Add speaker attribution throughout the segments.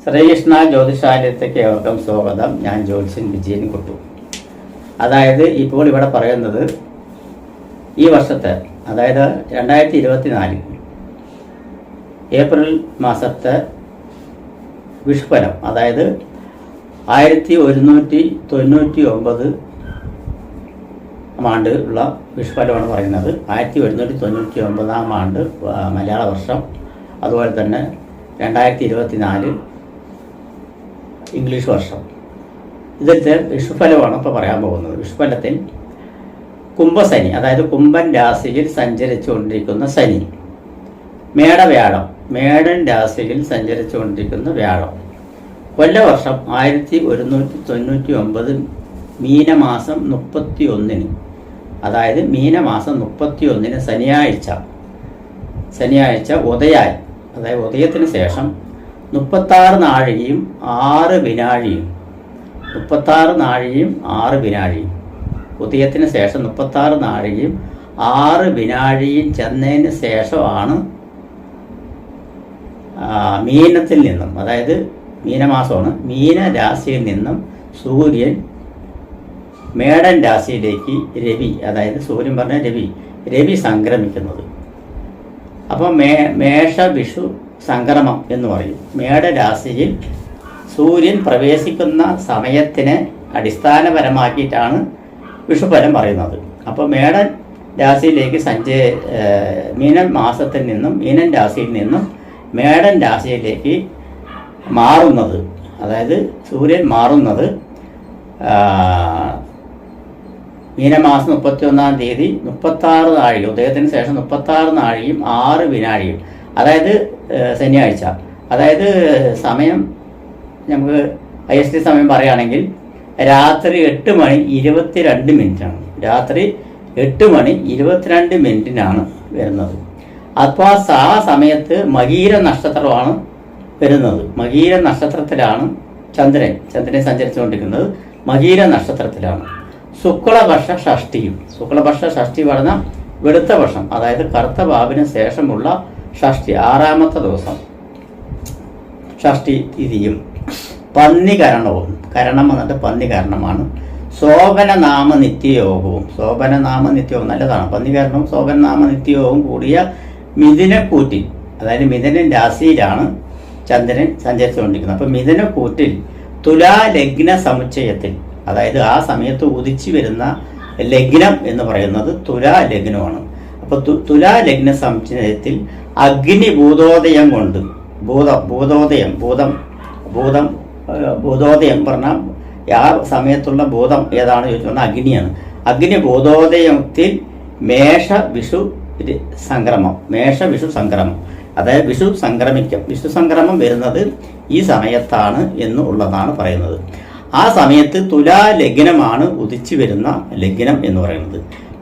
Speaker 1: ശ്രീകൃഷ്ണ ജ്യോതിഷാലയത്തേക്ക് ഏവർക്കും സ്വാഗതം. ഞാൻ ജ്യോത്സ്യൻ വിജയൻ കുട്ടു. അതായത് ഇപ്പോൾ ഇവിടെ പറയുന്നത് ഈ വർഷത്തെ, അതായത് 2024 ഏപ്രിൽ മാസത്തെ വിഷുഫലം, അതായത് 1199 ആണ്ട് ഉള്ള വിഷുഫലമാണ് പറയുന്നത്. 1199 ആണ്ട് മലയാള വർഷം, അതുപോലെ തന്നെ 2024 ഇംഗ്ലീഷ് വർഷം. ഇതിലത്തെ വിഷുഫലമാണ് ഇപ്പോൾ പറയാൻ പോകുന്നത്. വിഷുഫലത്തിൽ കുംഭശനി, അതായത് കുംഭൻ രാശിയിൽ സഞ്ചരിച്ചുകൊണ്ടിരിക്കുന്ന ശനി, മേടവ്യാഴം, മേടൻ രാശിയിൽ സഞ്ചരിച്ചുകൊണ്ടിരിക്കുന്ന വ്യാഴം, കൊല്ലവർഷം 1199 മീനമാസം 31, അതായത് മീനമാസം 31 ശനിയാഴ്ച ഉദയായി, അതായത് ഉദയത്തിന് ശേഷം 36 നാഴികയും 6 വിനാഴിയും, 36 നാഴികയും 6 വിനാഴിയും, ഉദയത്തിന് ശേഷം 36 നാഴികയും 6 വിനാഴിയും ചെന്നതിന് ശേഷമാണ് മീനത്തിൽ നിന്നും, അതായത് മീനമാസമാണ്, മീനരാശിയിൽ നിന്നും സൂര്യൻ മേടൻ രാശിയിലേക്ക് അതായത് സൂര്യൻ പറഞ്ഞ രവി സംക്രമിക്കുന്നത്. അപ്പം മേഷ വിഷു സംക്രമം എന്ന് പറയും. മേടരാശിയിൽ സൂര്യൻ പ്രവേശിക്കുന്ന സമയത്തിനെ അടിസ്ഥാനപരമാക്കിയിട്ടാണ് വിഷുഫലം പറയുന്നത്. അപ്പോൾ മേടൻ രാശിയിലേക്ക് മീനൻ രാശിയിൽ നിന്നും മേടൻ രാശിയിലേക്ക് മാറുന്നത്, അതായത് സൂര്യൻ മാറുന്നത് മീനമാസം 31-ാം തീയതി 36 നാഴിക, ഉദയത്തിന് ശേഷം 36 നാഴികയും 6 വിനാഴിയും, അതായത് ശനിയാഴ്ച. അതായത് സമയം നമുക്ക് IST സമയം പറയുകയാണെങ്കിൽ രാത്രി 8:22 രാത്രി 8:22 വരുന്നത്. അപ്പോൾ ആ സമയത്ത് മകീര നക്ഷത്രമാണ് വരുന്നത്. മകീര നക്ഷത്രത്തിലാണ് ചന്ദ്രൻ സഞ്ചരിച്ചുകൊണ്ടിരിക്കുന്നത്. മകീര നക്ഷത്രത്തിലാണ്. ശുക്ലപക്ഷ ഷഷ്ടി പറഞ്ഞ വെളുത്ത പക്ഷം, അതായത് കറുത്ത ബാബിന് ശേഷമുള്ള ഷഷ്ടി, 6ാമത്തെ ദിവസം ഷഷ്ടി തിഥിയും പന്നികരണവും, കരണം വന്നിട്ട് പന്നികരണമാണ്. ശോഭനനാമ നിത്യയോഗവും നല്ലതാണ്. പന്നികരണവും ശോഭനനാമ നിത്യയോഗവും കൂടിയ മിഥുനക്കൂറ്റിൽ, അതായത് മിഥുനൻ രാശിയിലാണ് ചന്ദ്രൻ സഞ്ചരിച്ചുകൊണ്ടിരിക്കുന്നത്. അപ്പം മിഥുനക്കൂറ്റിൽ തുലാ ലഗ്ന സമുച്ചയത്തിൽ, അതായത് ആ സമയത്ത് ഉദിച്ചു വരുന്ന ലഗ്നം എന്ന് പറയുന്നത് തുലാ ലഗ്നമാണ്. അപ്പോൾ തുലാ ലഗ്ന സമുച്ചയത്തിൽ അഗ്നി ഭൂതോദയം കൊണ്ട്, ഭൂതോദയം പറഞ്ഞാൽ ആ സമയത്തുള്ള ഭൂതം ഏതാണ് ചോദിച്ചു പറഞ്ഞാൽ അഗ്നിയാണ്. അഗ്നി ഭൂതോദയത്തിൽ മേഷ വിഷു സംക്രമം, അതായത് വിഷു സംക്രമം വരുന്നത് ഈ സമയത്താണ് എന്നുള്ളതാണ് പറയുന്നത്. ആ സമയത്ത് തുലാ ലഗ്നമാണ് ഉദിച്ചു വരുന്ന ലഗ്നം എന്ന് പറയുന്നത്.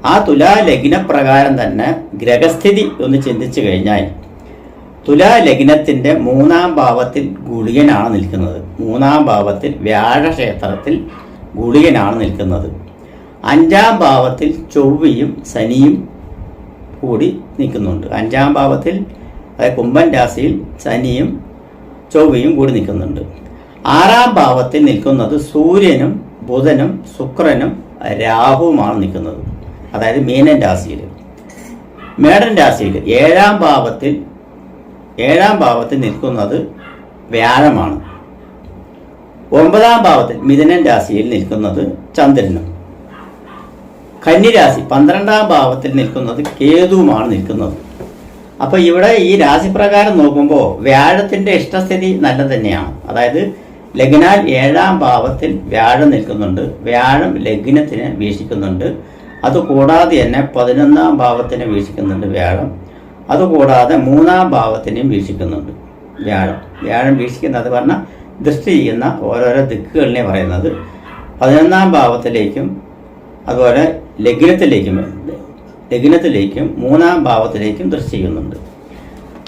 Speaker 1: ആ തുലാ ലഗ്ന പ്രകാരം തന്നെ ഗ്രഹസ്ഥിതി ഒന്ന് ചിന്തിച്ചു കഴിഞ്ഞാൽ തുലാ ലഗ്നത്തിന്റെ 3-ാം ഭാവത്തിൽ ഗുളികനാണ് നിൽക്കുന്നത്. 3-ാം ഭാവത്തിൽ വ്യാഴക്ഷേത്രത്തിൽ ഗുളികനാണ് നിൽക്കുന്നത്. 5-ാം ഭാവത്തിൽ ചൊവ്വയും ശനിയും കൂടി നിൽക്കുന്നുണ്ട്. 5-ാം ഭാവത്തിൽ, അതായത് കുംഭൻ രാശിയിൽ ശനിയും ചൊവ്വയും കൂടി നിൽക്കുന്നുണ്ട്. 6-ാം ഭാവത്തിൽ നിൽക്കുന്നത് സൂര്യനും ബുധനും ശുക്രനും രാഹുവുമാണ് നിൽക്കുന്നത്, അതായത് മീനൻ രാശിയിൽ. മേടൻ രാശിയിൽ 7-ാം ഭാവത്തിൽ നിൽക്കുന്നത് വ്യാഴമാണ്. 9-ാം ഭാവത്തിൽ മിഥുനൻ രാശിയിൽ നിൽക്കുന്നത് ചന്ദ്രനും. കന്നിരാശി 12-ാം ഭാവത്തിൽ നിൽക്കുന്നത് കേതുവുമാണ് നിൽക്കുന്നത്. അപ്പൊ ഇവിടെ ഈ രാശിപ്രകാരം നോക്കുമ്പോൾ വ്യാഴത്തിന്റെ ഇഷ്ടസ്ഥിതി നല്ല തന്നെയാണ്. അതായത് ലഗ്നാൽ 7-ാം ഭാവത്തിൽ വ്യാഴം നിൽക്കുന്നുണ്ട്. വ്യാഴം ലഗ്നത്തിന് വീക്ഷിക്കുന്നുണ്ട്. അതുകൂടാതെ തന്നെ 11-ാം ഭാവത്തിനെ വീക്ഷിക്കുന്നുണ്ട് വ്യാഴം. അതുകൂടാതെ 3-ാം ഭാവത്തിനെയും വീക്ഷിക്കുന്നുണ്ട് വ്യാഴം വീക്ഷിക്കുന്നത് പറഞ്ഞാൽ ദൃഷ്ടി ചെയ്യുന്ന ഓരോരോ ദിക്കുകളിനെ പറയുന്നത്. 11-ാം ഭാവത്തിലേക്കും അതുപോലെ ലഗ്നത്തിലേക്കും 3-ാം ഭാവത്തിലേക്കും ദൃഷ്ടി ചെയ്യുന്നുണ്ട്.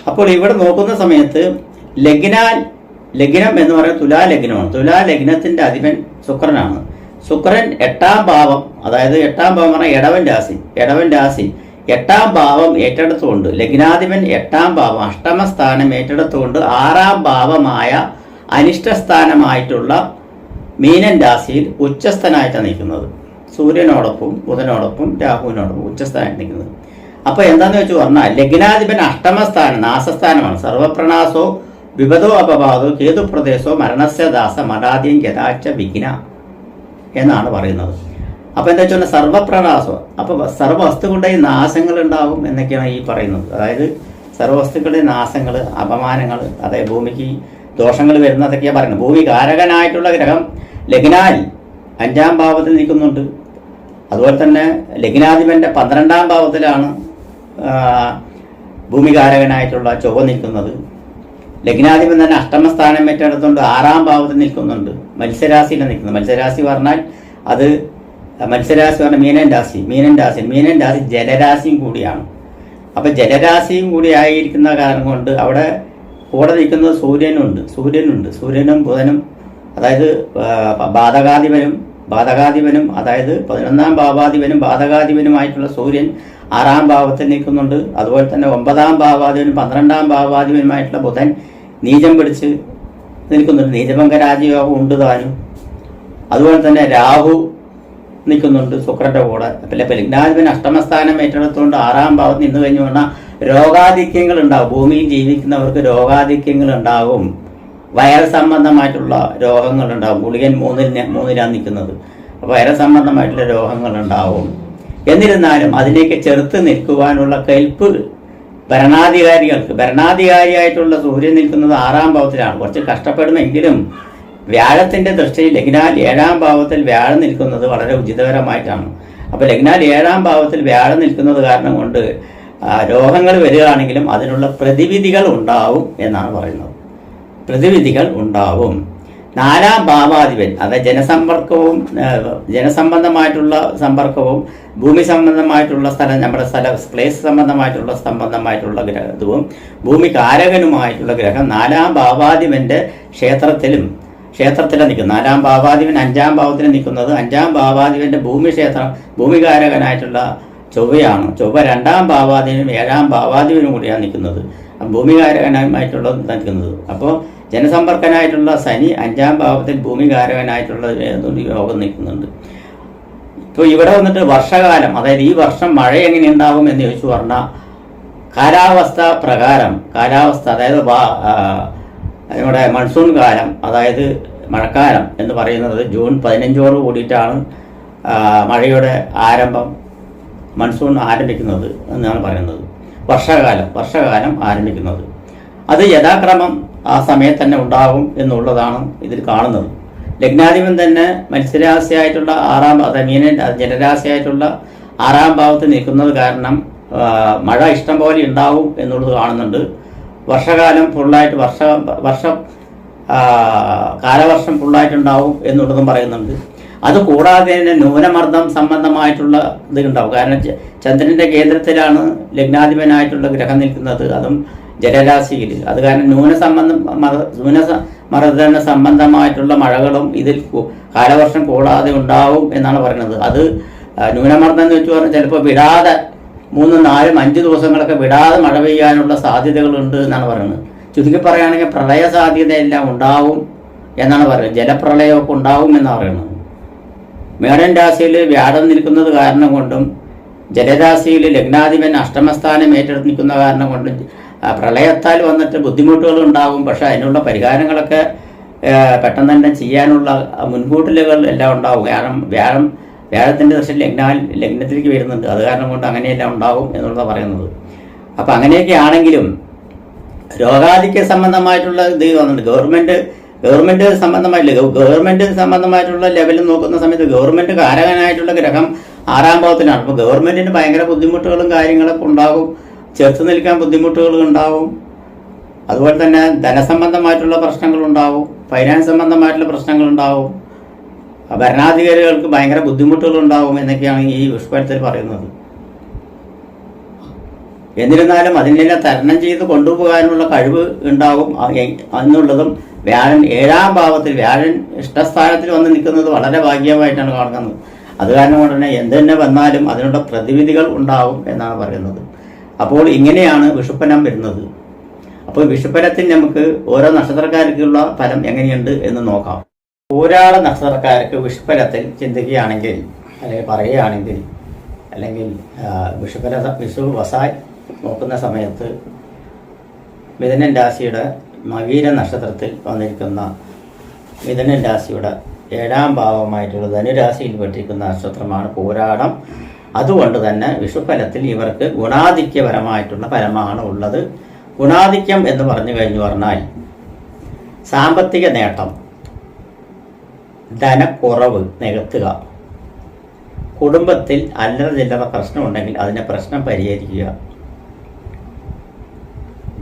Speaker 1: അപ്പോൾ ഇവിടെ നോക്കുന്ന സമയത്ത് ലഗ്നം എന്ന് പറയുന്നത് തുലാ ലഗ്നമാണ്. തുലാ ലഗ്നത്തിന്റെ അധിപൻ ശുക്രനാണ്. ശുക്രൻ 8-ാം ഭാവം, അതായത് 8-ാം ഭാവം പറഞ്ഞാൽ ഇടവൻ രാശി 8ാം ഭാവം ഏറ്റെടുത്തുകൊണ്ട്, ലഗ്നാധിപൻ 8ാം ഭാവം അഷ്ടമസ്ഥാനം ഏറ്റെടുത്തുകൊണ്ട് 6ാം ഭാവമായ അനിഷ്ടസ്ഥാനമായിട്ടുള്ള മീനൻ രാശിയിൽ ഉച്ചസ്ഥനായിട്ടാണ് നിൽക്കുന്നത്. സൂര്യനോടൊപ്പം ബുധനോടൊപ്പം രാഹുവിനോടൊപ്പം ഉച്ചസ്ഥാനത്ത് നിൽക്കുന്നത്. അപ്പോൾ എന്താന്ന് വെച്ച് പറഞ്ഞാൽ ലഗ്നാധിപൻ അഷ്ടമസ്ഥാനം നാശസ്ഥാനമാണ്. സർവപ്രണാസോ വിപദോ അപവാദോ കേതുപ്രദേശോ മരണസ്യ ദാസ മടാദ്യം ഗതാച്ച വിഘ്ന എന്നാണ് പറയുന്നത്. അപ്പോൾ എന്താ വെച്ചാൽ സർവപ്രണാസോ, അപ്പോൾ സർവ്വവസ്തുക്കളുടെയും നാശങ്ങൾ ഉണ്ടാകും എന്നൊക്കെയാണ് ഈ പറയുന്നത്. അതായത് സർവ്വവസ്തുക്കളുടെ നാശങ്ങൾ, അപമാനങ്ങൾ, അതായത് ഭൂമിക്ക് ദോഷങ്ങൾ വരുന്നതൊക്കെയാണ് പറയുന്നത്. ഭൂമി കാരകനായിട്ടുള്ള ഗ്രഹം ലഗ്നാൽ 5ാം ഭാവത്തിൽ നിൽക്കുന്നുണ്ട്. അതുപോലെ തന്നെ ലഗ്നാധിപന്റെ 12ാം ഭാവത്തിലാണ് ഭൂമികാരകനായിട്ടുള്ള ചൊവ്വ നിൽക്കുന്നത്. ലഗ്നാധിപൻ തന്നെ അഷ്ടമസ്ഥാനം ഏറ്റെടുത്തുകൊണ്ട് 6ാം ഭാവത്തിൽ നിൽക്കുന്നുണ്ട്. മത്സ്യരാശിയിലാണ് നിൽക്കുന്നത്. മത്സ്യരാശി പറഞ്ഞാൽ അത് മത്സ്യരാശി പറഞ്ഞാൽ മീനൻ രാശി ജലരാശിയും കൂടിയാണ്. അപ്പം ജലരാശിയും കൂടി ആയിരിക്കുന്ന കാരണം കൊണ്ട് അവിടെ കൂടെ നിൽക്കുന്നത് സൂര്യനും ബുധനും, അതായത് ബാധകാധിപനും അതായത് 11ാം ഭാവാധിപനും ബാധകാധിപനുമായിട്ടുള്ള സൂര്യൻ 6ാം ഭാവത്തിൽ നിൽക്കുന്നുണ്ട്. അതുപോലെ തന്നെ 9ാം ഭാവാധിപനും 12ാം ഭാവാധിപനുമായിട്ടുള്ള ബുധൻ നീചം പിടിച്ച് നിൽക്കുന്നുണ്ട്. നീചഭംഗ രാജയോഗം ഉണ്ട് താനും. അതുപോലെ തന്നെ രാഹു നിൽക്കുന്നുണ്ട് ശുക്രന്റെ കൂടെ. അപ്പം ലഗ്നാധിപൻ അഷ്ടമസ്ഥാനം ഏറ്റെടുത്തുകൊണ്ട് 6ാം ഭാവത്ത് നിന്ന് കഴിഞ്ഞു പറഞ്ഞാൽ രോഗാധിക്യങ്ങൾ ഉണ്ടാകും. ഭൂമിയിൽ ജീവിക്കുന്നവർക്ക് രോഗാധിക്യങ്ങൾ ഉണ്ടാകും. വൈറസ് സംബന്ധമായിട്ടുള്ള രോഗങ്ങൾ ഉണ്ടാകും. ഗുളികൻ 3ലാണ് നിൽക്കുന്നത്. അപ്പോൾ വൈറസ് സംബന്ധമായിട്ടുള്ള രോഗങ്ങൾ ഉണ്ടാവും. എന്നിരുന്നാലും അതിലേക്ക് ചെറുത്ത് നിൽക്കുവാനുള്ള കെൽപ്പ് ഭരണാധികാരിയായിട്ടുള്ള സൂര്യൻ നിൽക്കുന്നത് 6ാം ഭാവത്തിലാണ്. കുറച്ച് കഷ്ടപ്പെടുമെങ്കിലും വ്യാഴത്തിന്റെ ദൃഷ്ടിയിൽ ലഗ്നാൽ 7ാം ഭാവത്തിൽ വ്യാഴം നിൽക്കുന്നത് വളരെ ഉചിതകരമായിട്ടാണ്. അപ്പോൾ ലഗ്നാൽ 7ാം ഭാവത്തിൽ വ്യാഴം നിൽക്കുന്നത് കാരണം കൊണ്ട് രോഗങ്ങൾ വരികയാണെങ്കിലും അതിനുള്ള പ്രതിവിധികൾ ഉണ്ടാവും എന്നാണ് പറയുന്നത്. പ്രതിവിധികൾ ഉണ്ടാവും. 4ാം ഭാവാധിപൻ അതായത് ജനസംബന്ധമായിട്ടുള്ള സമ്പർക്കവും ഭൂമി സംബന്ധമായിട്ടുള്ള നമ്മുടെ പ്ലേസ് സംബന്ധമായിട്ടുള്ള ഗ്രഹവും ഭൂമി കാരകനുമായിട്ടുള്ള ഗ്രഹം 4ാം ഭാവാധിപന്റെ ക്ഷേത്രത്തിലാണ് നിൽക്കുന്നത്. 4ാം ഭാവാധിപൻ 5ാം ഭാവത്തിൽ നിൽക്കുന്നത്. 5ാം ഭാവാധിപന്റെ ഭൂമികാരകനായിട്ടുള്ള ചൊവ്വയാണ്. ചൊവ്വ 2ാം ഭാവാധിപനും 7ാം ഭാവാധിപനും കൂടിയാണ് നിൽക്കുന്നത്. ഭൂമികാരകനായിട്ടുള്ളത് നിൽക്കുന്നത്. അപ്പോൾ ജനസമ്പർക്കനായിട്ടുള്ള ശനി 5ാം ഭാവത്തിൽ ഭൂമികാരകനായിട്ടുള്ള യോഗം നിൽക്കുന്നുണ്ട്. ഇപ്പോൾ ഇവിടെ വന്നിട്ട് വർഷകാലം, അതായത് ഈ വർഷം മഴ എങ്ങനെ ഉണ്ടാകും എന്ന് ചോദിച്ചു പറഞ്ഞാൽ കാലാവസ്ഥ അതായത് നമ്മുടെ മൺസൂൺ കാലം, അതായത് മഴക്കാലം എന്ന് പറയുന്നത് ജൂൺ 15 കൂടിയിട്ടാണ് മഴയുടെ ആരംഭം, മൺസൂൺ ആരംഭിക്കുന്നത് എന്നാണ് പറയുന്നത്. വർഷകാലം ആരംഭിക്കുന്നത് അത് യഥാക്രമം ആ സമയത്ത് തന്നെ ഉണ്ടാകും എന്നുള്ളതാണ് ഇതിൽ കാണുന്നത്. ലഗ്നാധിപൻ തന്നെ മത്സ്യരാശിയായിട്ടുള്ള 6ാം ജലരാശിയായിട്ടുട്ടുള്ള 6ാം ഭാവത്തിൽ നിൽക്കുന്നത് കാരണം മഴ ഇഷ്ടം പോലെ ഉണ്ടാവും എന്നുള്ളത് കാണുന്നുണ്ട്. വർഷകാലം ഫുള്ളായിട്ട് കാലവർഷം ഫുള്ളായിട്ടുണ്ടാവും എന്നുള്ളതും പറയുന്നുണ്ട്. അതുകൂടാതെ തന്നെ ന്യൂനമർദ്ദം സംബന്ധമായിട്ടുള്ള ഇത് ഉണ്ടാവും. കാരണം ചന്ദ്രന്റെ കേന്ദ്രത്തിലാണ് ലഗ്നാധിപനായിട്ടുള്ള ഗ്രഹം നിൽക്കുന്നത്, അതും ജലരാശിയിൽ. അത് കാരണം ന്യൂനമർദ്ദന സംബന്ധമായിട്ടുള്ള മഴകളും ഇതിൽ കാലവർഷം കൂടാതെ ഉണ്ടാവും എന്നാണ് പറയുന്നത്. അത് ന്യൂനമർദ്ദം എന്ന് വെച്ച് പറഞ്ഞാൽ ചിലപ്പോൾ വിടാതെ 3, 4, 5 ദിവസങ്ങളൊക്കെ വിടാതെ മഴ പെയ്യാനുള്ള സാധ്യതകളുണ്ട് എന്നാണ് പറയുന്നത്. ചുരുക്കി പറയുകയാണെങ്കിൽ പ്രളയ സാധ്യതയെല്ലാം ഉണ്ടാവും എന്നാണ് പറയുന്നത്. ജലപ്രളയമൊക്കെ ഉണ്ടാവും എന്നാണ് പറയുന്നത്. മേടൻ രാശിയിൽ വ്യാഴം നിൽക്കുന്നത് കാരണം കൊണ്ടും ജലരാശിയിൽ ലഗ്നാധിപൻ അഷ്ടമസ്ഥാനം ഏറ്റെടുത്ത് നിൽക്കുന്ന കാരണം കൊണ്ടും പ്രളയത്താൽ വന്നിട്ട് ബുദ്ധിമുട്ടുകൾ ഉണ്ടാകും. പക്ഷെ അതിനുള്ള പരിഹാരങ്ങളൊക്കെ പെട്ടെന്ന് തന്നെ ചെയ്യാനുള്ള മുൻകൂട്ടലുകൾ എല്ലാം ഉണ്ടാവും. കാരണം വ്യാഴത്തിൻ്റെ ദശയിൽ ലഗ്നത്തിലേക്ക് വരുന്നുണ്ട്. അത് കാരണം കൊണ്ട് അങ്ങനെയെല്ലാം ഉണ്ടാകും എന്നുള്ളത് പറയുന്നത്. അപ്പം അങ്ങനെയൊക്കെ ആണെങ്കിലും രോഗാധിക്യ സംബന്ധമായിട്ടുള്ള ഇത് വന്നിട്ടുണ്ട്. ഗവൺമെന്റ് സംബന്ധമായിട്ടുള്ള ലെവലിൽ നോക്കുന്ന സമയത്ത് ഗവൺമെന്റ് കാരകനായിട്ടുള്ള ഗ്രഹം 6ാം ഭാവത്തിലാണ്. അപ്പോൾ ഗവൺമെന്റിന് ഭയങ്കര ബുദ്ധിമുട്ടുകളും കാര്യങ്ങളൊക്കെ ഉണ്ടാകും. ചേർത്ത് നിൽക്കാൻ ബുദ്ധിമുട്ടുകൾ ഉണ്ടാവും. അതുപോലെ തന്നെ ധനസംബന്ധമായിട്ടുള്ള പ്രശ്നങ്ങളുണ്ടാവും, ഫൈനാൻസ് സംബന്ധമായിട്ടുള്ള പ്രശ്നങ്ങളുണ്ടാവും, ഭരണാധികാരികൾക്ക് ഭയങ്കര ബുദ്ധിമുട്ടുകളുണ്ടാവും എന്നൊക്കെയാണ് ഈ വിഷുഫലത്തിൽ പറയുന്നത്. എന്നിരുന്നാലും അതിനെല്ലാം തരണം ചെയ്ത് കൊണ്ടുപോകാനുള്ള കഴിവ് ഉണ്ടാവും എന്നുള്ളതും വ്യാഴൻ 7ാം ഭാവത്തിൽ വ്യാഴൻ ഇഷ്ടസ്ഥാനത്തിൽ വന്ന് നിൽക്കുന്നത് വളരെ ഭാഗ്യമായിട്ടാണ് കാണുന്നത്. അത് കാരണം കൊണ്ട് തന്നെ എന്ത് തന്നെ വന്നാലും അതിനുള്ള പ്രതിവിധികൾ ഉണ്ടാവും എന്നാണ് പറയുന്നത്. അപ്പോൾ ഇങ്ങനെയാണ് വിഷുപ്പനം വരുന്നത്. അപ്പോൾ വിഷുഫലത്തിൽ നമുക്ക് ഓരോ നക്ഷത്രക്കാർക്കുള്ള ഫലം എങ്ങനെയുണ്ട് എന്ന് നോക്കാം. പൂരാട നക്ഷത്രക്കാർക്ക് വിഷുഫലത്തിൽ ചിന്തിക്കുകയാണെങ്കിൽ അല്ലെങ്കിൽ പറയുകയാണെങ്കിൽ അല്ലെങ്കിൽ വിഷു വസായി നോക്കുന്ന സമയത്ത് മിഥുനൻ രാശിയുടെ മകീര നക്ഷത്രത്തിൽ വന്നിരിക്കുന്ന മിഥുനൻ രാശിയുടെ 7ാം ഭാവമായിട്ടുള്ള ധനുരാശിയിൽ പെട്ടിരിക്കുന്ന നക്ഷത്രമാണ് പൂരാടം. അതുകൊണ്ട് തന്നെ വിഷുഫലത്തിൽ ഇവർക്ക് ഗുണാധിക്യപരമായിട്ടുള്ള ഫലമാണ് ഉള്ളത്. ഗുണാധിക്യം എന്ന് പറഞ്ഞു പറഞ്ഞാൽ സാമ്പത്തിക നേട്ടം, ധനക്കുറവ് നികത്തുക, കുടുംബത്തിൽ അല്ലറ ചില്ലറ പ്രശ്നമുണ്ടെങ്കിൽ അതിനെ പ്രശ്നം പരിഹരിക്കുക,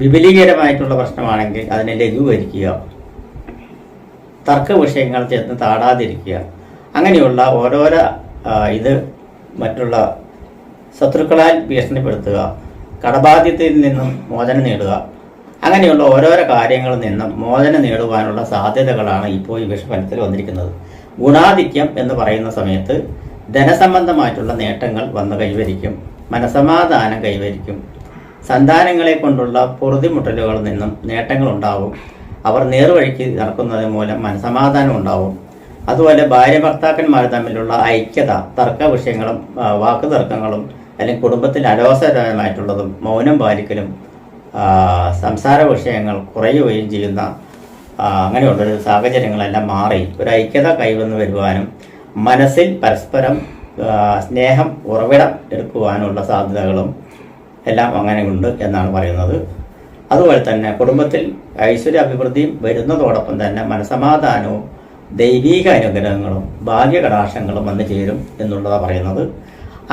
Speaker 1: വിപുലീകരമായിട്ടുള്ള പ്രശ്നമാണെങ്കിൽ അതിനെ ലഘൂകരിക്കുക, തർക്ക വിഷയങ്ങൾ ചെന്ന് താടാതിരിക്കുക, അങ്ങനെയുള്ള ഓരോരോ ഇത് മറ്റുള്ള ശത്രുക്കളാൽ ഭീഷണിപ്പെടുത്തുക, കടബാധ്യതയിൽ നിന്നും മോചനം നേടുക, അങ്ങനെയുള്ള ഓരോരോ കാര്യങ്ങളിൽ നിന്നും മോചനം നേടുവാനുള്ള സാധ്യതകളാണ് ഇപ്പോൾ ഈ വിഷുഫലത്തിൽ വന്നിരിക്കുന്നത്. ഗുണാധിക്യം എന്ന് പറയുന്ന സമയത്ത് ധനസംബന്ധമായിട്ടുള്ള നേട്ടങ്ങൾ വന്ന് കൈവരിക്കും, മനസമാധാനം കൈവരിക്കും, സന്താനങ്ങളെ കൊണ്ടുള്ള പൊറുതിമുട്ടലുകളിൽ നിന്നും നേട്ടങ്ങൾ ഉണ്ടാവും, അവർ നേർവഴിക്ക് നടക്കുന്നത് മൂലം മനസമാധാനം ഉണ്ടാവും. അതുപോലെ ഭാര്യ ഭർത്താക്കന്മാർ തമ്മിലുള്ള ഐക്യത, തർക്ക വിഷയങ്ങളും വാക്കു തർക്കങ്ങളും അല്ലെങ്കിൽ കുടുംബത്തിൽ അലോസരമായിട്ടുള്ളതും മൗനം പാലിക്കലും സംസാര വിഷയങ്ങൾ കുറയുകയും ചെയ്യുന്ന അങ്ങനെയുള്ളൊരു സാഹചര്യങ്ങളെല്ലാം മാറി ഒരു ഐക്യത കൈവന്നു വരുവാനും മനസ്സിൽ പരസ്പരം സ്നേഹം ഉറവിടം എടുക്കുവാനുള്ള സാധ്യതകളും എല്ലാം അങ്ങനെയുണ്ട് എന്നാണ് പറയുന്നത്. അതുപോലെ തന്നെ കുടുംബത്തിൽ ഐശ്വര്യ അഭിവൃദ്ധിയും വരുന്നതോടൊപ്പം തന്നെ മനസമാധാനവും ദൈവീക അനുഗ്രഹങ്ങളും ഭാഗ്യകടാക്ഷങ്ങളും വന്നു ചേരും എന്നുള്ളതാണ് പറയുന്നത്.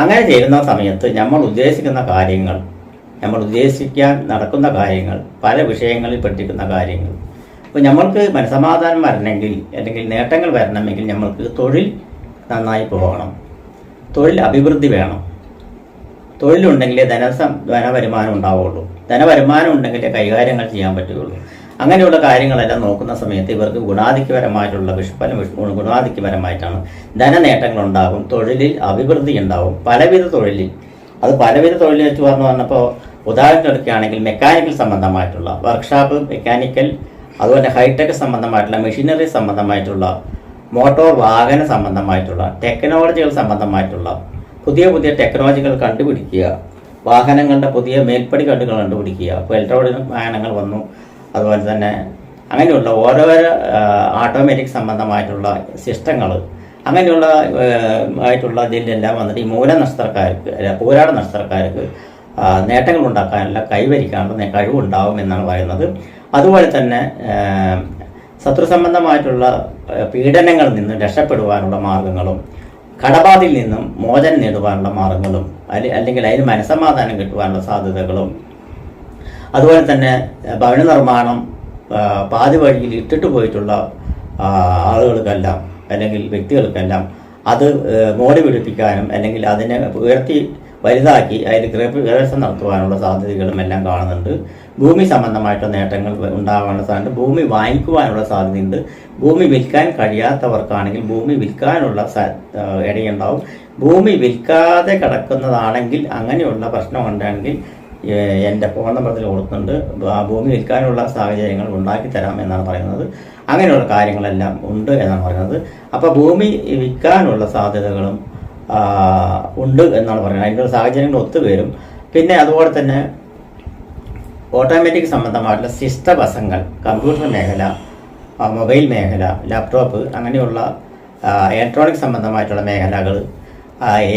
Speaker 1: അങ്ങനെ ചേരുന്ന സമയത്ത് നമ്മൾ ഉദ്ദേശിക്കുന്ന കാര്യങ്ങൾ, നമ്മൾ ഉദ്ദേശിക്കാൻ നടക്കുന്ന കാര്യങ്ങൾ, പല വിഷയങ്ങളിൽ പെട്ടിരിക്കുന്ന കാര്യങ്ങൾ, അപ്പോൾ നമ്മൾക്ക് മനസമാധാനം വരണമെങ്കിൽ അല്ലെങ്കിൽ നേട്ടങ്ങൾ വരണമെങ്കിൽ നമ്മൾക്ക് തൊഴിൽ നന്നായി പോകണം, തൊഴിൽ അഭിവൃദ്ധി വേണം. തൊഴിലുണ്ടെങ്കിലേ ധനവരുമാനം ഉണ്ടാവുള്ളൂ, ധനവരുമാനം ഉണ്ടെങ്കിലേ കൈകാര്യങ്ങൾ ചെയ്യാൻ പറ്റുകയുള്ളൂ. അങ്ങനെയുള്ള കാര്യങ്ങളെല്ലാം നോക്കുന്ന സമയത്ത് ഇവർക്ക് ഗുണാധിക്യപരമായിട്ടുള്ള വിഷുഫലം ഗുണാധിക്യപരമായിട്ടാണ്. ധനനേട്ടങ്ങൾ ഉണ്ടാകും, തൊഴിലിൽ അഭിവൃദ്ധി ഉണ്ടാവും, പലവിധ തൊഴിലിൽ. അത് പലവിധ തൊഴിൽ വെച്ച് പറഞ്ഞപ്പോൾ ഉദാഹരണം എടുക്കുകയാണെങ്കിൽ മെക്കാനിക്കൽ സംബന്ധമായിട്ടുള്ള വർക്ക്ഷോപ്പ്, മെക്കാനിക്കൽ, അതുപോലെ ഹൈടെക് സംബന്ധമായിട്ടുള്ള മെഷീനറി സംബന്ധമായിട്ടുള്ള മോട്ടോർ വാഹന സംബന്ധമായിട്ടുള്ള ടെക്നോളജികൾ സംബന്ധമായിട്ടുള്ള പുതിയ പുതിയ ടെക്നോളജികൾ കണ്ടുപിടിക്കുക, വാഹനങ്ങളുടെ പുതിയ മേൽപ്പടി കണ്ടുപിടിക്കുക. ഇപ്പോൾ ഇലക്ട്രോണിക് വാഹനങ്ങൾ വന്നു. അതുപോലെ തന്നെ അങ്ങനെയുള്ള ഓരോരോ ഓട്ടോമാറ്റിക് സംബന്ധമായിട്ടുള്ള സിസ്റ്റങ്ങൾ അങ്ങനെയുള്ള ആയിട്ടുള്ള ഇതിലെല്ലാം വന്നിട്ട് ഈ മൂലനക്ഷത്രക്കാർക്ക് പൂരാട നക്ഷത്രക്കാർക്ക് നേട്ടങ്ങൾ ഉണ്ടാക്കാനുള്ള കൈവരിക്കാനുള്ള കഴിവുണ്ടാവും എന്നാണ് പറയുന്നത്. അതുപോലെ തന്നെ ശത്രു സംബന്ധമായിട്ടുള്ള പീഡനങ്ങളിൽ നിന്ന് രക്ഷപ്പെടുവാനുള്ള മാർഗങ്ങളും കടബാധയിൽ നിന്നും മോചനം നേടുവാനുള്ള മാർഗങ്ങളും അല്ലെങ്കിൽ അതിന് മനസമാധാനം കിട്ടുവാനുള്ള സാധ്യതകളും, അതുപോലെ തന്നെ ഭവന നിർമ്മാണം പാതി വഴിയിൽ ഇട്ടിട്ട് പോയിട്ടുള്ള ആളുകൾക്കെല്ലാം അല്ലെങ്കിൽ വ്യക്തികൾക്കെല്ലാം അത് മോടി പിടിപ്പിക്കാനും അല്ലെങ്കിൽ അതിനെ ഉയർത്തി വലുതാക്കി അതിൽ ഗൃഹപ്രവേശം നടത്തുവാനുള്ള സാധ്യതകളും എല്ലാം കാണുന്നുണ്ട്. ഭൂമി സംബന്ധമായിട്ടുള്ള നേട്ടങ്ങൾ ഉണ്ടാകാനുള്ള സാധ്യത, ഭൂമി വാങ്ങിക്കുവാനുള്ള സാധ്യതയുണ്ട്. ഭൂമി വിൽക്കാൻ കഴിയാത്തവർക്കാണെങ്കിൽ ഭൂമി വിൽക്കാനുള്ള ഇടയുണ്ടാവും. ഭൂമി വിൽക്കാതെ കിടക്കുന്നതാണെങ്കിൽ അങ്ങനെയുള്ള പ്രശ്നമുണ്ടെങ്കിൽ എൻ്റെ ഫോൺ നമ്പറിൽ കൊടുക്കുന്നുണ്ട്, ഭൂമി വിൽക്കാനുള്ള സാഹചര്യങ്ങൾ ഉണ്ടാക്കി തരാം എന്നാണ് പറയുന്നത്. അങ്ങനെയുള്ള കാര്യങ്ങളെല്ലാം ഉണ്ട് എന്നാണ് പറയുന്നത്. അപ്പോൾ ഭൂമി വിൽക്കാനുള്ള സാധ്യതകളും ഉണ്ട് എന്നാണ് പറയുന്നത്. അതിനുള്ള സാഹചര്യങ്ങൾ ഒത്തുവരും. പിന്നെ അതുപോലെ തന്നെ ഓട്ടോമാറ്റിക് സംബന്ധമായിട്ടുള്ള സിസ്റ്റവശങ്ങൾ, കമ്പ്യൂട്ടർ മേഖല, മൊബൈൽ മേഖല, ലാപ്ടോപ്പ്, അങ്ങനെയുള്ള ഇലക്ട്രോണിക് സംബന്ധമായിട്ടുള്ള മേഖലകൾ,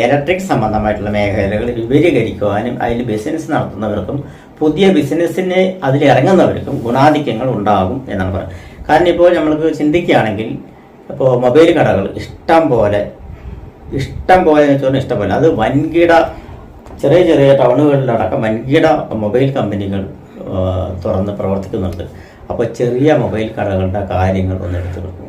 Speaker 1: ഇലക്ട്രിക് സംബന്ധമായിട്ടുള്ള മേഖലകൾ വിപുലീകരിക്കുവാനും അതിൽ ബിസിനസ് നടത്തുന്നവർക്കും പുതിയ ബിസിനസ്സിന് അതിലിറങ്ങുന്നവർക്കും ഗുണാധിക്യങ്ങൾ ഉണ്ടാകും എന്നാണ് പറയുന്നത്. കാരണം ഇപ്പോൾ നമ്മൾക്ക് ചിന്തിക്കുകയാണെങ്കിൽ ഇപ്പോൾ മൊബൈൽ കടകൾ ഇഷ്ടം പോലെ എന്ന് വെച്ചാൽ ഇഷ്ടംപോലെ, അത് വൻകിട ചെറിയ ചെറിയ ടൗണുകളിലടക്കം വൻകിട മൊബൈൽ കമ്പനികൾ തുറന്ന് പ്രവർത്തിക്കുന്നുണ്ട്. അപ്പോൾ ചെറിയ മൊബൈൽ കടകളുടെ കാര്യങ്ങൾ ഒന്ന് എടുത്തെടുക്കും,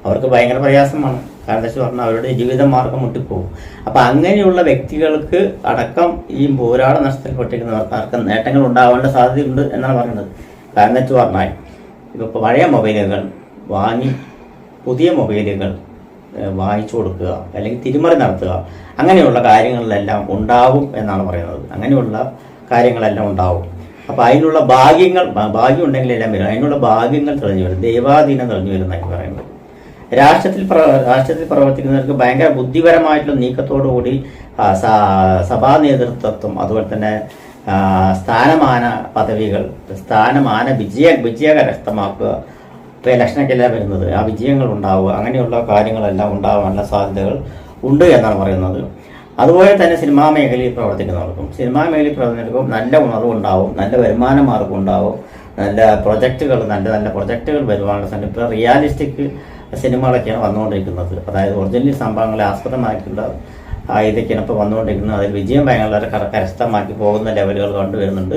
Speaker 1: അവർക്ക് ഭയങ്കര പ്രയാസമാണ്. കാരണം എന്താ പറഞ്ഞാൽ അവരുടെ ജീവിതമാർഗം മുട്ടിപ്പോകും. അപ്പം അങ്ങനെയുള്ള വ്യക്തികൾക്ക് അടക്കം ഈ പൂരാട നഷ്ടത്തിൽപ്പെട്ടിരിക്കുന്നവർക്ക് നേട്ടങ്ങൾ ഉണ്ടാവേണ്ട സാധ്യതയുണ്ട് എന്നാണ് പറയുന്നത്. കാരണം വെച്ച് പറഞ്ഞാൽ ഇപ്പോൾ പഴയ മൊബൈലുകൾ വാങ്ങി പുതിയ മൊബൈലുകൾ വാങ്ങിച്ചു കൊടുക്കുക അല്ലെങ്കിൽ തിരിമറി നടത്തുക, അങ്ങനെയുള്ള കാര്യങ്ങളിലെല്ലാം ഉണ്ടാവും എന്നാണ് പറയുന്നത്. അങ്ങനെയുള്ള കാര്യങ്ങളെല്ലാം ഉണ്ടാവും. അപ്പോൾ അതിനുള്ള ഭാഗ്യം ഉണ്ടെങ്കിൽ എല്ലാം വരും. അതിനുള്ള ഭാഗ്യങ്ങൾ തെളിഞ്ഞു വരും, ദൈവാധീനം തെളിഞ്ഞു വരും എന്നൊക്കെ പറയുന്നത്. രാഷ്ട്രത്തിൽ പ്രവർത്തിക്കുന്നവർക്ക് ഭയങ്കര ബുദ്ധിപരമായിട്ടുള്ള നീക്കത്തോടുകൂടി സഭാ നേതൃത്വം, അതുപോലെ തന്നെ സ്ഥാനമാന പദവികൾ, വിജയ കരസ്ഥമാക്കുക. ഇപ്പോൾ ഇലക്ഷനൊക്കെല്ലാം വരുന്നത്, ആ വിജയങ്ങൾ ഉണ്ടാവുക, അങ്ങനെയുള്ള കാര്യങ്ങളെല്ലാം ഉണ്ടാവാനുള്ള സാധ്യതകൾ ഉണ്ട് എന്നാണ് പറയുന്നത്. അതുപോലെ തന്നെ സിനിമാ മേഖലയിൽ പ്രവർത്തിക്കുന്നവർക്കും നല്ല ഉണർവുണ്ടാവും, നല്ല വരുമാന മാർഗം ഉണ്ടാവും, നല്ല പ്രൊജക്റ്റുകൾ വരുവാനുള്ള സാധ്യത. ഇപ്പോൾ റിയാലിസ്റ്റിക് സിനിമകളൊക്കെയാണ് വന്നുകൊണ്ടിരിക്കുന്നത്. അതായത് ഒറിജിനൽ സംഭവങ്ങളെ ആസ്പദമാക്കിയുള്ള ഇതൊക്കെയാണ് ഇപ്പോൾ വന്നുകൊണ്ടിരിക്കുന്നത്. അതിൽ വിജയം ഭയങ്കര കരസ്ഥമാക്കി പോകുന്ന ലെവലുകൾ കണ്ടുവരുന്നുണ്ട്.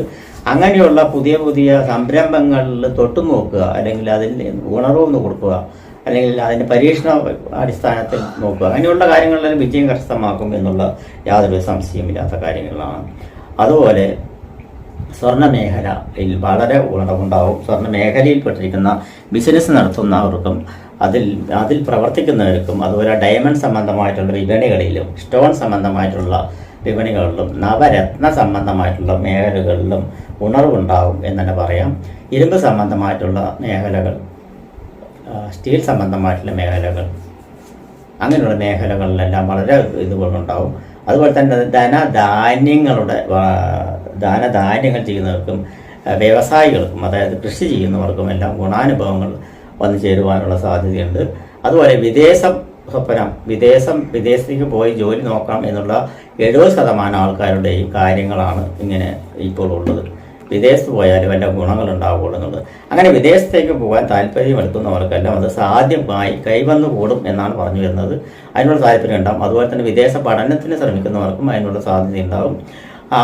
Speaker 1: അങ്ങനെയുള്ള പുതിയ സംരംഭങ്ങളിൽ തൊട്ടുനോക്കുക, അല്ലെങ്കിൽ അതിൻ്റെ ഉണർവൊന്ന് കൊടുക്കുക, അല്ലെങ്കിൽ അതിൻ്റെ പരീക്ഷണ അടിസ്ഥാനത്തിൽ നോക്കുക. അങ്ങനെയുള്ള കാര്യങ്ങളിൽ വിജയം കരസ്ഥമാക്കും എന്നുള്ള യാതൊരു സംശയമില്ലാത്ത കാര്യങ്ങളാണ്. അതുപോലെ സ്വർണ്ണ മേഖലയിൽ വളരെ ഉണർവുണ്ടാവും. സ്വർണ്ണ മേഖലയിൽപ്പെട്ടിരിക്കുന്ന ബിസിനസ് നടത്തുന്നവർക്കും അതിൽ പ്രവർത്തിക്കുന്നവർക്കും, അതുപോലെ ഡയമണ്ട് സംബന്ധമായിട്ടുള്ള വിപണികളിലും സ്റ്റോൺ സംബന്ധമായിട്ടുള്ള വിപണികളിലും നവരത്ന സംബന്ധമായിട്ടുള്ള മേഖലകളിലും ഉണർവുണ്ടാവും എന്ന് തന്നെ പറയാം. ഇരുമ്പ് സംബന്ധമായിട്ടുള്ള മേഖലകൾ, സ്റ്റീൽ സംബന്ധമായിട്ടുള്ള മേഖലകൾ, അങ്ങനെയുള്ള മേഖലകളിലെല്ലാം വളരെ ഇതുകൊണ്ടുണ്ടാവും. അതുപോലെ തന്നെ ധാന്യങ്ങൾ ചെയ്യുന്നവർക്കും വ്യവസായികൾക്കും, അതായത് കൃഷി ചെയ്യുന്നവർക്കും എല്ലാം ഗുണാനുഭവങ്ങൾ വന്നു ചേരുവാനുള്ള സാധ്യതയുണ്ട്. അതുപോലെ വിദേശത്തേക്ക് പോയി ജോലി നോക്കാം എന്നുള്ള 70% ആൾക്കാരുടെയും കാര്യങ്ങളാണ് ഇങ്ങനെ ഇപ്പോൾ ഉള്ളത്. വിദേശത്ത് പോയാലും വല്ല ഗുണങ്ങളുണ്ടാവുള്ളൂ എന്നുള്ളത്. അങ്ങനെ വിദേശത്തേക്ക് പോകാൻ താല്പര്യമെടുക്കുന്നവർക്കെല്ലാം അത് സാധ്യമായി കൈവന്നു കൂടും എന്നാണ് പറഞ്ഞു വരുന്നത്. അതിനുള്ള താല്പര്യം ഉണ്ടാകും. അതുപോലെ തന്നെ വിദേശ പഠനത്തിന് ശ്രമിക്കുന്നവർക്കും അതിനുള്ള സാധ്യത ഉണ്ടാകും.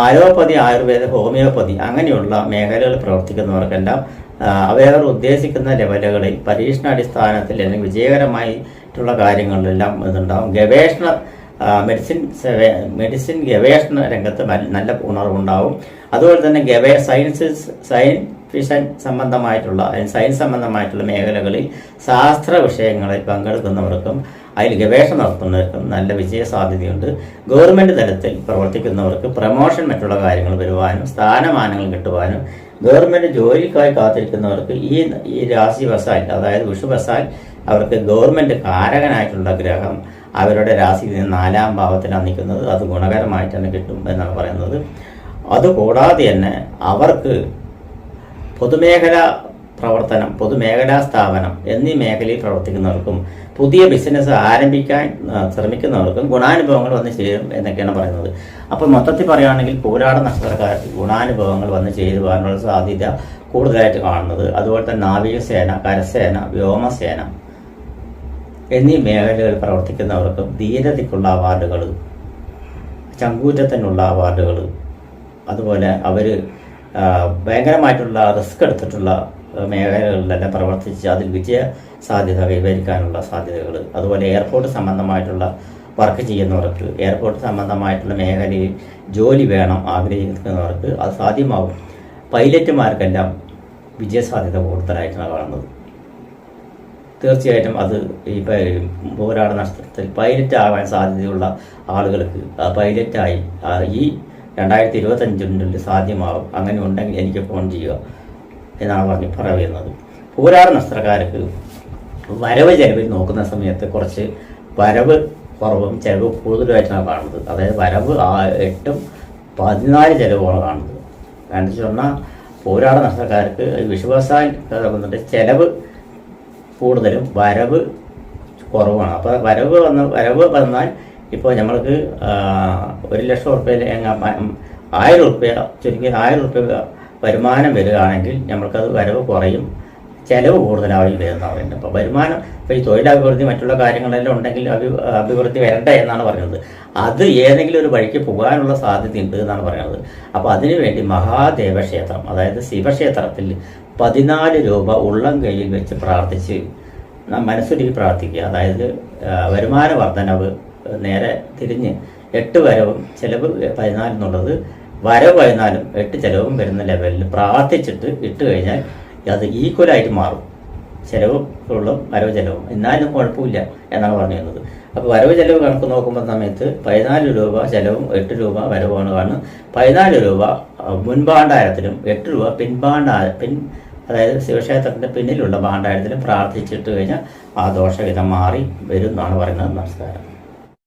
Speaker 1: അലോപ്പതി, ആയുർവേദ, ഹോമിയോപ്പതി അങ്ങനെയുള്ള മേഖലകളിൽ പ്രവർത്തിക്കുന്നവർക്കെല്ലാം അവർ ഉദ്ദേശിക്കുന്ന ലെവലുകളിൽ പരീക്ഷണാടിസ്ഥാനത്തിൽ അല്ലെങ്കിൽ വിജയകരമായിട്ടുള്ള കാര്യങ്ങളിലെല്ലാം ഇതുണ്ടാകും. മെഡിസിൻ ഗവേഷണ രംഗത്ത് നല്ല ഉണർവുണ്ടാവും. അതുപോലെ തന്നെ സയൻസ് സംബന്ധമായിട്ടുള്ള മേഖലകളിൽ ശാസ്ത്ര വിഷയങ്ങളിൽ പങ്കെടുക്കുന്നവർക്കും അതിൽ ഗവേഷണം നടത്തുന്നവർക്കും നല്ല വിജയ സാധ്യതയുണ്ട്. ഗവൺമെൻറ് തലത്തിൽ പ്രവർത്തിക്കുന്നവർക്ക് പ്രമോഷൻ മറ്റുള്ള കാര്യങ്ങൾ വരുവാനും സ്ഥാനമാനങ്ങൾ കിട്ടുവാനും, ഗവൺമെൻറ് ജോലിക്കായി കാത്തിരിക്കുന്നവർക്ക് ഈ രാശി വശാൽ, അതായത് വിഷുവശാൽ അവർക്ക് ഗവൺമെൻറ് കാരകനായിട്ടുള്ള ഗ്രഹം അവരുടെ രാശിയിൽ നിന്ന് 4ാം ഭാവത്തിലാണ് നിൽക്കുന്നത്. അത് ഗുണകരമായിട്ട് തന്നെ കിട്ടും എന്നാണ് പറയുന്നത്. അതുകൂടാതെ തന്നെ അവർക്ക് പൊതുമേഖലാ സ്ഥാപനം എന്നീ മേഖലയിൽ പ്രവർത്തിക്കുന്നവർക്കും പുതിയ ബിസിനസ് ആരംഭിക്കാൻ ശ്രമിക്കുന്നവർക്കും ഗുണാനുഭവങ്ങൾ വന്നു ചേരും എന്നൊക്കെയാണ് പറയുന്നത്. അപ്പോൾ മൊത്തത്തിൽ പറയുകയാണെങ്കിൽ പൂരാട നക്ഷത്രക്കാർക്ക് ഗുണാനുഭവങ്ങൾ വന്നു ചേരുവാനുള്ള സാധ്യത കൂടുതലായിട്ട് കാണുന്നത്. അതുപോലെ തന്നെ നാവികസേന, കരസേന, വ്യോമസേന എന്നീ മേഖലകളിൽ പ്രവർത്തിക്കുന്നവർക്കും ധീരതയ്ക്കുള്ള അവാർഡുകൾ, ചങ്കൂറ്റത്തിനുള്ള അവാർഡുകൾ, അതുപോലെ അവർ ഭയങ്കരമായിട്ടുള്ള റിസ്ക് എടുത്തിട്ടുള്ള മേഖലകളിലെല്ലാം പ്രവർത്തിച്ച് അതിൽ വിജയ സാധ്യത കൈവരിക്കാനുള്ള സാധ്യതകൾ, അതുപോലെ എയർപോർട്ട് സംബന്ധമായിട്ടുള്ള വർക്ക് ചെയ്യുന്നവർക്ക്, എയർപോർട്ട് സംബന്ധമായിട്ടുള്ള മേഖലയിൽ ജോലി വേണം ആഗ്രഹിക്കുന്നവർക്ക് അത് സാധ്യമാകും. പൈലറ്റുമാർക്കെല്ലാം വിജയസാധ്യത കൂടുതലായിട്ടാണ് കാണുന്നത്. തീർച്ചയായിട്ടും അത് പോരാട നക്ഷത്രത്തിൽ പൈലറ്റ് ആവാൻ സാധ്യതയുള്ള ആളുകൾക്ക് പൈലറ്റായി ഈ 2025 സാധ്യമാകും. അങ്ങനെ ഉണ്ടെങ്കിൽ എനിക്ക് ഫോൺ ചെയ്യുക എന്നാണ് പറയുന്നത്. പോരാട നക്ഷത്രക്കാർക്ക് വരവ് ചെലവിൽ നോക്കുന്ന സമയത്ത് കുറച്ച് വരവ് കുറവും ചിലവ് കൂടുതലായിട്ടാണ് കാണുന്നത്. അതായത് വരവ് 8-14 ചിലവാണ് കാണുന്നത്. കാരണം പറഞ്ഞാൽ പോരാട നക്ഷത്രക്കാർക്ക് വിശ്വാസാൽ ചിലവ് കൂടുതലും വരവ് കുറവാണ്. അപ്പോൾ വരവ് വന്നാൽ ഇപ്പോൾ നമ്മൾക്ക് 1,00,000 റുപ്യയിൽ 1,000 റുപ്യ ചുരുക്കി 1,000 റുപ്യ വരുമാനം വരികയാണെങ്കിൽ നമ്മൾക്കത് വരവ് കുറയും, ചിലവ് കൂടുതലായി വരുന്നതാണ് പറയുന്നത്. അപ്പോൾ വരുമാനം ഇപ്പോൾ ഈ തൊഴിലഭിവൃദ്ധി മറ്റുള്ള കാര്യങ്ങളെല്ലാം ഉണ്ടെങ്കിൽ അഭിവൃദ്ധി വരണ്ട എന്നാണ് പറയുന്നത്. അത് ഏതെങ്കിലും ഒരു വഴിക്ക് പോകാനുള്ള സാധ്യതയുണ്ട് എന്നാണ് പറയുന്നത്. അപ്പോൾ അതിനുവേണ്ടി മഹാദേവ ക്ഷേത്രം, അതായത് ശിവക്ഷേത്രത്തിൽ 14 രൂപ ഉള്ളം കയ്യിൽ വെച്ച് പ്രാർത്ഥിച്ച് മനസ്സൊരുക്കി പ്രാർത്ഥിക്കുക. അതായത് വരുമാന വർധനവ് നേരെ തിരിഞ്ഞ് 8 വരവും ചിലവ് 14 എന്നുള്ളത് വരവ് 14 8 ചിലവും വരുന്ന ലെവലിൽ പ്രാർത്ഥിച്ചിട്ട് ഇട്ട് കഴിഞ്ഞാൽ അത് ഈക്വലായിട്ട് മാറും. ചിലവ് ഉള്ള വരവ് ചിലവും, എന്നാലും കുഴപ്പമില്ല എന്നാണ് പറഞ്ഞു തരുന്നത്. അപ്പോൾ വരവ് ചെലവ് കണക്ക് നോക്കുമ്പോൾ സമയത്ത് 14 രൂപ ചെലവും 8 രൂപ വരവുമാണ് കാണുന്നത്. 14 രൂപ മുൻഭാണ്ഡാരത്തിലും 8 രൂപ അതായത് ശിവക്ഷേത്രത്തിൻ്റെ പിന്നിലുള്ള ഭാണ്ഡാരത്തിലും പ്രാർത്ഥിച്ചിട്ട് കഴിഞ്ഞാൽ ആ ദോഷവിധം മാറി വരും എന്നാണ് പറയുന്നത്. നമസ്കാരം.